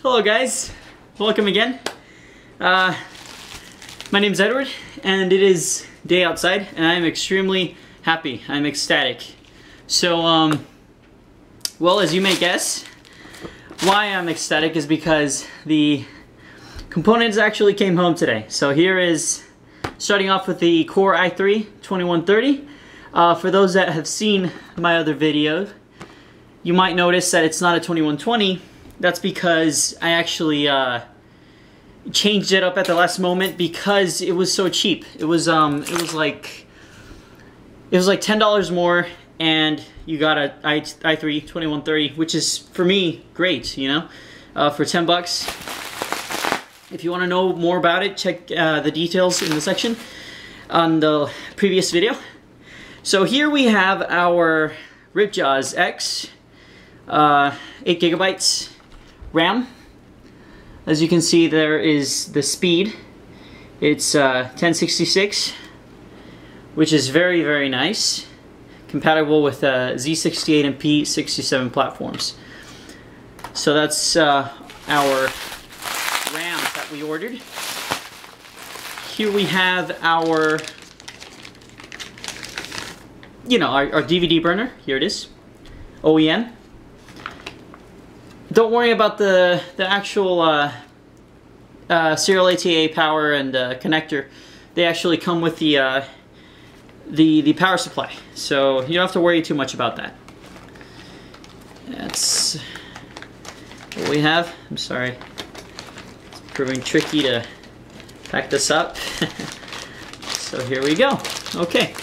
Hello guys, welcome again. My name's Edward and it is day outside and I'm extremely happy. I'm ecstatic. So, well, as you may guess, why I'm ecstatic is because the components actually came home today. So here is, starting off with the Core i3-2130. For those that have seen my other video, you might notice that it's not a 2120. That's because I actually changed it up at the last moment because it was so cheap. It was like $10 more, and you got a i3-2130, which is for me great. You know, for 10 bucks. If you want to know more about it, check the details in the section on the previous video. So here we have our Ripjaws X, 8 gigabytes RAM. As you can see, there is the speed. It's 1066, which is very, very nice. Compatible with Z68 and P67 platforms. So that's our RAM that we ordered. Here we have our, our DVD burner. Here it is, OEM. Don't worry about the actual serial ATA power and connector. They actually come with the power supply, so you don't have to worry too much about that. That's what we have. I'm sorry, it's proving tricky to pack this up. So here we go. Okay,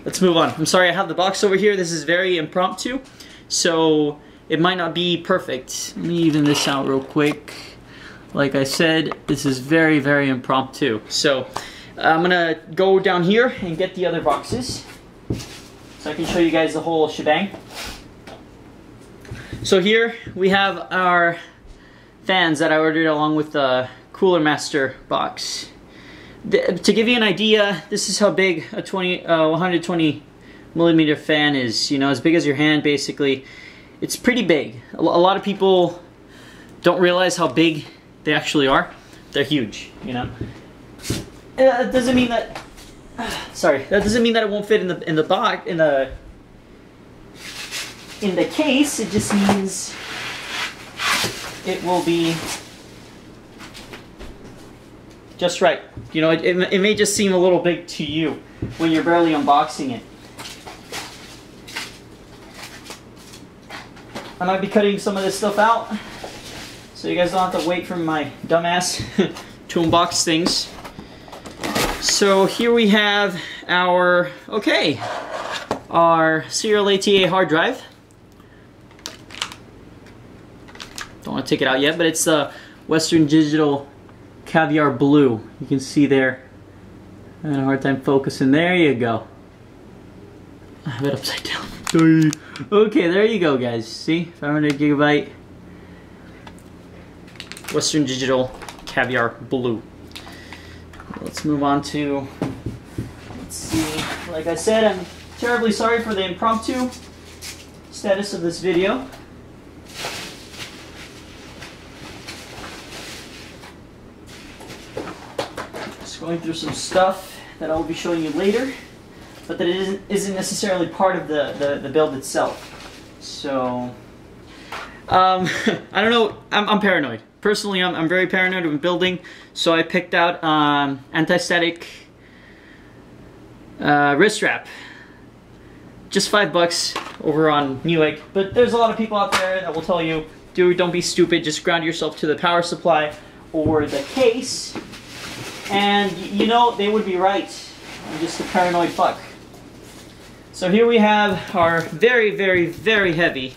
let's move on. I'm sorry I have the box over here. This is very impromptu, so it might not be perfect. Let me even this out real quick. Like I said, this is very, very impromptu. So I'm gonna go down here and get the other boxes so I can show you guys the whole shebang. So here we have our fans that I ordered along with the Cooler Master box. To give you an idea, this is how big a 120 millimeter fan is. You know, as big as your hand basically. It's pretty big. A lot of people don't realize how big they actually are. They're huge, you know. That doesn't mean that. Sorry, that doesn't mean that it won't fit in the box in the case. It just means it will be just right. You know, it may just seem a little big to you when you're barely unboxing it. I might be cutting some of this stuff out, so you guys don't have to wait for my dumbass to unbox things. So here we have our serial ATA hard drive. Don't want to take it out yet, but it's the Western Digital Caviar Blue. You can see there. I had a hard time focusing. There you go. I have it upside down. Sorry. Okay, there you go, guys. See, 500 gigabyte Western Digital Caviar Blue. Let's move on to, let's see. Like I said, I'm terribly sorry for the impromptu status of this video. Just going through some stuff that I will be showing you later, but that it isn't necessarily part of the build itself. So, I don't know, I'm paranoid. Personally, I'm very paranoid when building, so I picked out anti-static wrist strap. Just $5 over on Newegg, but there's a lot of people out there that will tell you, dude, don't be stupid, just ground yourself to the power supply or the case, and you know, they would be right. I'm just a paranoid fuck. So here we have our very, very, very heavy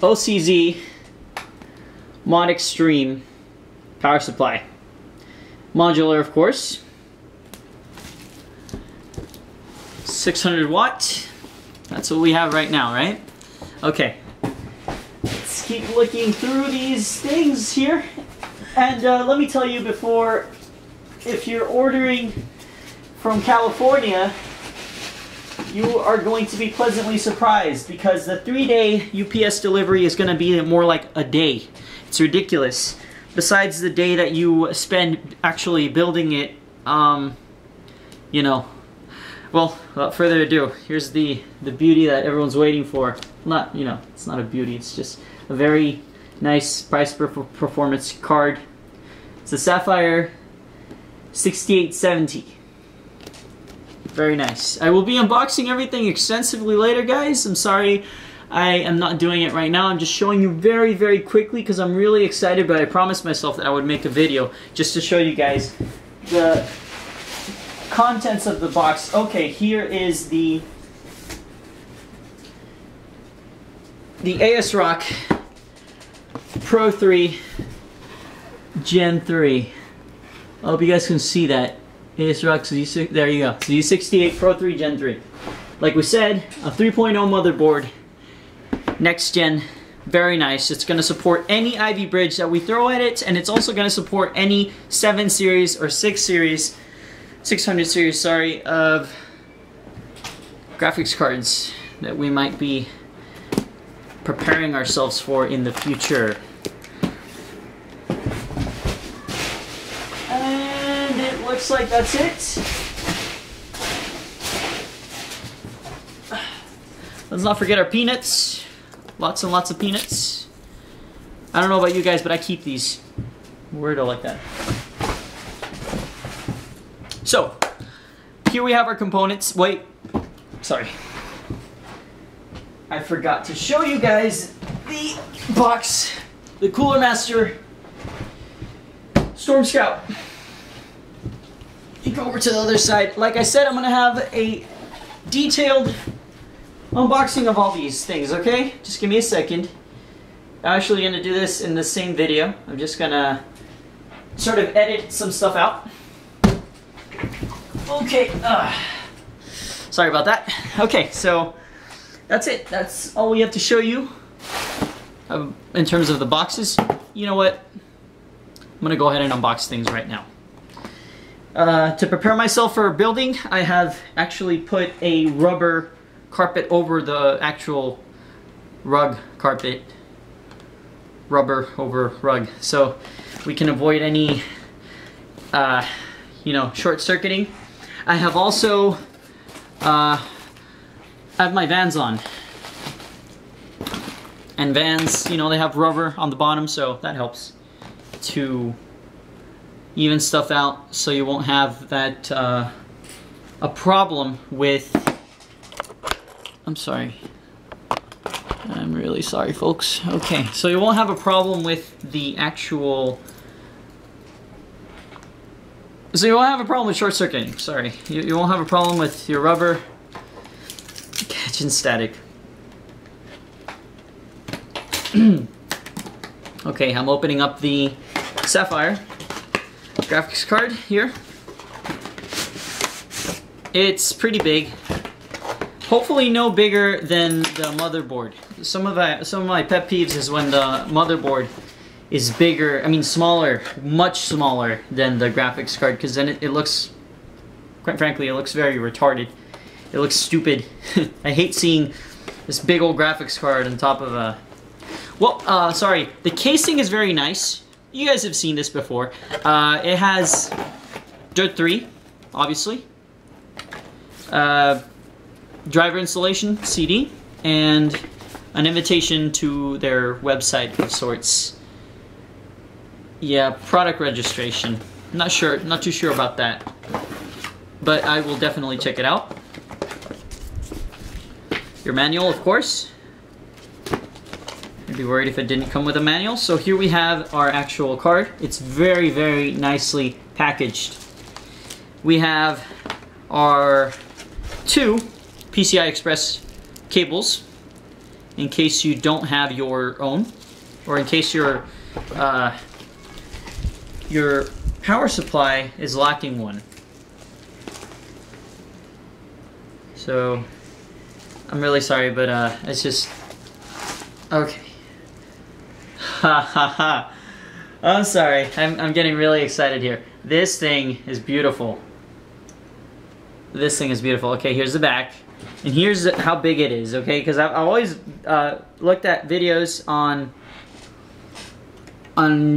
OCZ Mod Extreme power supply. Modular, of course. 600 watt. That's what we have right now, right? Okay. Let's keep looking through these things here. And let me tell you before, if you're ordering from California, you are going to be pleasantly surprised because the 3-day UPS delivery is going to be more like a day. It's ridiculous. Besides the day that you spend actually building it, you know. Well, without further ado, here's the beauty that everyone's waiting for. Not, you know, it's not a beauty, it's just a very nice price performance card. It's a Sapphire 6870. Very nice. I will be unboxing everything extensively later, guys. I'm sorry I am not doing it right now. I'm just showing you very, very quickly because I'm really excited, but I promised myself that I would make a video just to show you guys the contents of the box. Okay, here is the ASRock Pro 3 Gen 3. I hope you guys can see that. ASRock Z6, there you go. Z68 Pro 3 Gen 3. Like we said, a 3.0 motherboard. Next gen. Very nice. It's going to support any Ivy Bridge that we throw at it, and it's also going to support any 7 series or 6 series 600 series, sorry, of graphics cards that we might be preparing ourselves for in the future. And it looks like that's it. Let's not forget our peanuts. Lots and lots of peanuts. I don't know about you guys, but I keep these. Weirdo like that. So, here we have our components. Wait, sorry. I forgot to show you guys the box. The Cooler Master Storm Scout. You go over to the other side. Like I said, I'm going to have a detailed unboxing of all these things, okay? Just give me a second. I'm actually going to do this in the same video. I'm just going to sort of edit some stuff out. Okay, sorry about that. Okay, so that's it. That's all we have to show you in terms of the boxes. You know what? I'm gonna go ahead and unbox things right now. To prepare myself for building, I have actually put a rubber carpet over the actual rug carpet. Rubber over rug, so we can avoid any, you know, short-circuiting. I have also, I have my Vans on. And Vans, you know, they have rubber on the bottom, so that helps to even stuff out so you won't have that, a problem with, I'm sorry. I'm really sorry, folks. Okay, so you won't have a problem with the actual, so you won't have a problem with short circuiting, sorry. You won't have a problem with your rubber catching static. Okay, I'm opening up the Sapphire graphics card here. It's pretty big. Hopefully no bigger than the motherboard. Some of my pet peeves is when the motherboard is bigger, I mean smaller, much smaller than the graphics card, because then it looks, quite frankly, it looks very retarded. It looks stupid. I hate seeing this big old graphics card on top of a, well, sorry, the casing is very nice. You guys have seen this before. It has Dirt 3, obviously. Driver installation, CD, and an invitation to their website of sorts. Yeah, product registration. Not too sure about that. But I will definitely check it out. Your manual, of course. I'd be worried if it didn't come with a manual. So here we have our actual card. It's very, very nicely packaged. We have our 2 PCI Express cables in case you don't have your own, or in case your power supply is lacking one. So I'm really sorry, but it's just okay. Ha ha ha. I'm sorry. I'm getting really excited here. This thing is beautiful. This thing is beautiful. Okay, here's the back. And here's how big it is, okay? Because I've always looked at videos on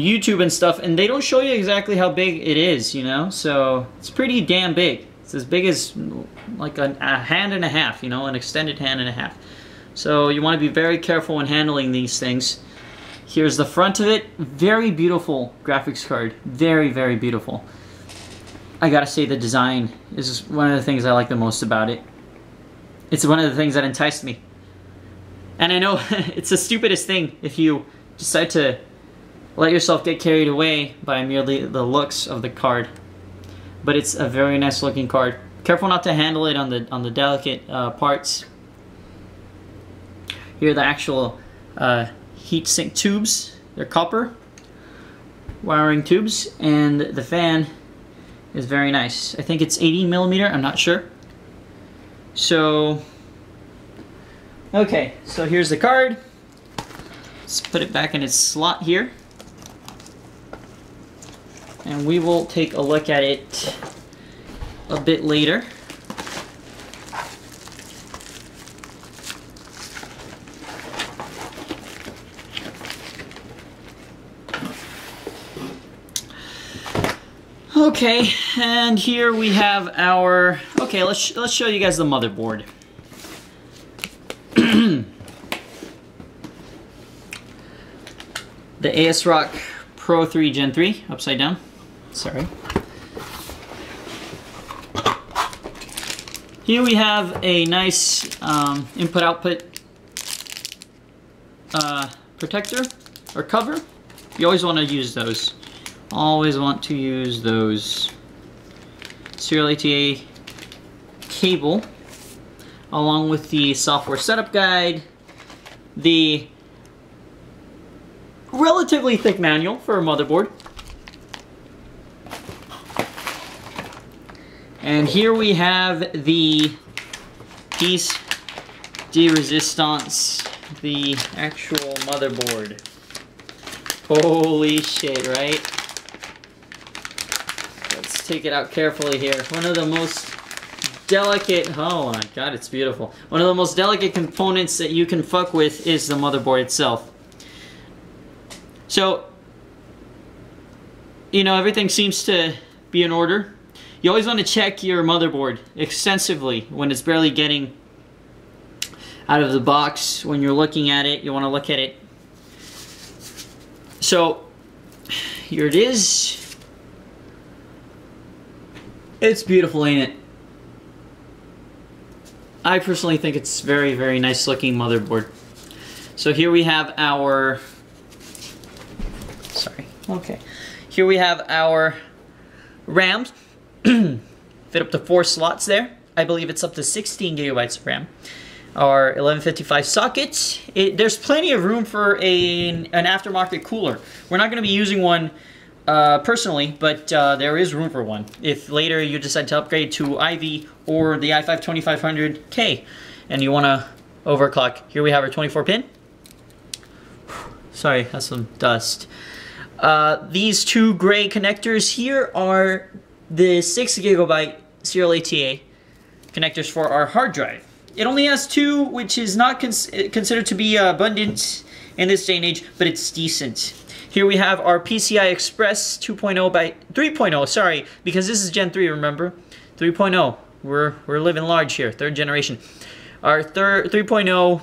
YouTube and stuff, and they don't show you exactly how big it is, you know? So it's pretty damn big. It's as big as like a hand and a half, you know, an extended hand and a half. So you want to be very careful when handling these things. Here's the front of it. Very beautiful graphics card. Very, very beautiful. I gotta say the design is one of the things I like the most about it. It's one of the things that enticed me. And I know it's the stupidest thing if you decide to let yourself get carried away by merely the looks of the card. But it's a very nice looking card. Careful not to handle it on the delicate parts. Here are the actual heatsink tubes. They're copper wiring tubes, and the fan is very nice. I think it's 80mm, I'm not sure. So, okay, so here's the card. Let's put it back in its slot here. And we will take a look at it a bit later. Okay, and here we have our... Okay, let's show you guys the motherboard. The ASRock Pro 3 Gen 3, upside down. Sorry. Here we have a nice input-output protector or cover. You always want to use those. Always want to use those. Serial ATA cable, along with the software setup guide, the relatively thick manual for a motherboard, and here we have the piece de resistance, the actual motherboard. Holy shit, right? Take it out carefully here. One of the most delicate, oh my god, it's beautiful. One of the most delicate components that you can fuck with is the motherboard itself. So, you know, everything seems to be in order. You always want to check your motherboard extensively when it's barely getting out of the box. When you're looking at it, you want to look at it. So, here it is. It's beautiful, ain't it? I personally think it's very, very nice looking motherboard. So here we have our... Sorry. Okay. Here we have our RAM. Fit up to 4 slots there. I believe it's up to 16 gigabytes of RAM. Our 1155 socket. There's plenty of room for an aftermarket cooler. We're not going to be using one personally, but there is room for one if later you decide to upgrade to Ivy or the i5 2500K and you want to overclock. Here we have our 24 pin. Sorry, that's some dust. These two gray connectors here are the 6 gigabyte serial ATA connectors for our hard drive. It only has 2, which is not considered to be abundant in this day and age, but it's decent. Here we have our PCI Express 2.0 by 3.0, sorry, because this is Gen 3, remember? 3.0. We're living large here, 3rd generation. Our 3.0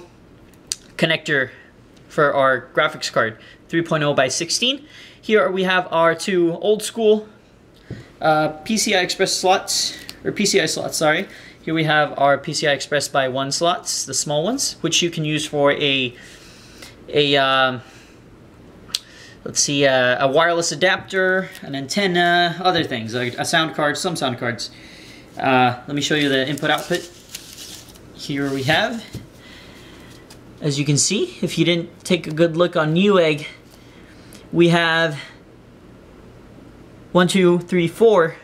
connector for our graphics card, 3.0 by 16. Here we have our 2 old school PCI Express slots, or PCI slots, sorry. Here we have our PCI Express by 1 slots, the small ones, which you can use for a wireless adapter, an antenna, other things, like a sound card, some sound cards. Let me show you the input-output. Here we have, as you can see, if you didn't take a good look on Newegg, we have 1, 2, 3, 4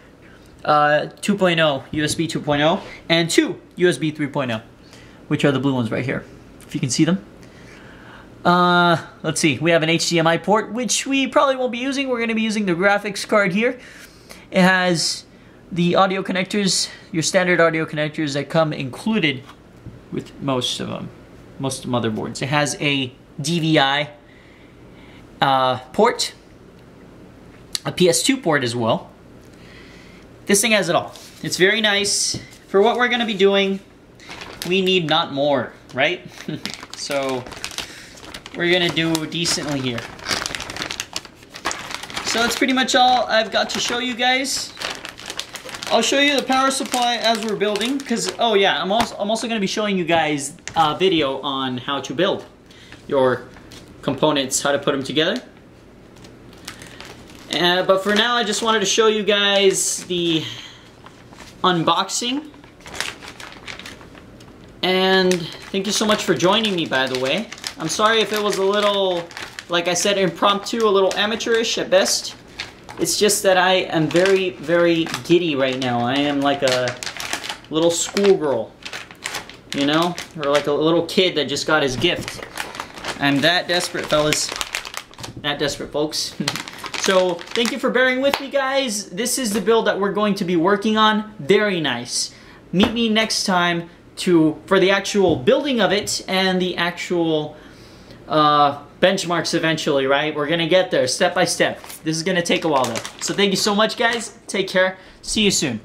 2.0, USB 2.0, and 2 USB 3.0, which are the blue ones right here, if you can see them. Let's see, we have an HDMI port, which we probably won't be using. We're going to be using the graphics card here. It has the audio connectors, your standard audio connectors that come included with most of them, most motherboards. It has a DVI port, a PS2 port as well. This thing has it all. It's very nice. For what we're gonna be doing, we need not more, right? So we're gonna do decently here. So that's pretty much all I've got to show you guys. I'll show you the power supply as we're building, because, oh yeah, I'm also gonna be showing you guys a video on how to build your components, how to put them together. But for now, I just wanted to show you guys the unboxing. And thank you so much for joining me, by the way. I'm sorry if it was a little, like I said, impromptu, a little amateurish at best. It's just that I am very, very giddy right now. I am like a little schoolgirl, you know? Or like a little kid that just got his gift. I'm that desperate, fellas. That desperate, folks. So, thank you for bearing with me, guys. This is the build that we're going to be working on. Very nice. Meet me next time for the actual building of it and the actual benchmarks eventually, right? We're gonna get there step by step. This is gonna take a while though. So thank you so much, guys. Take care. See you soon.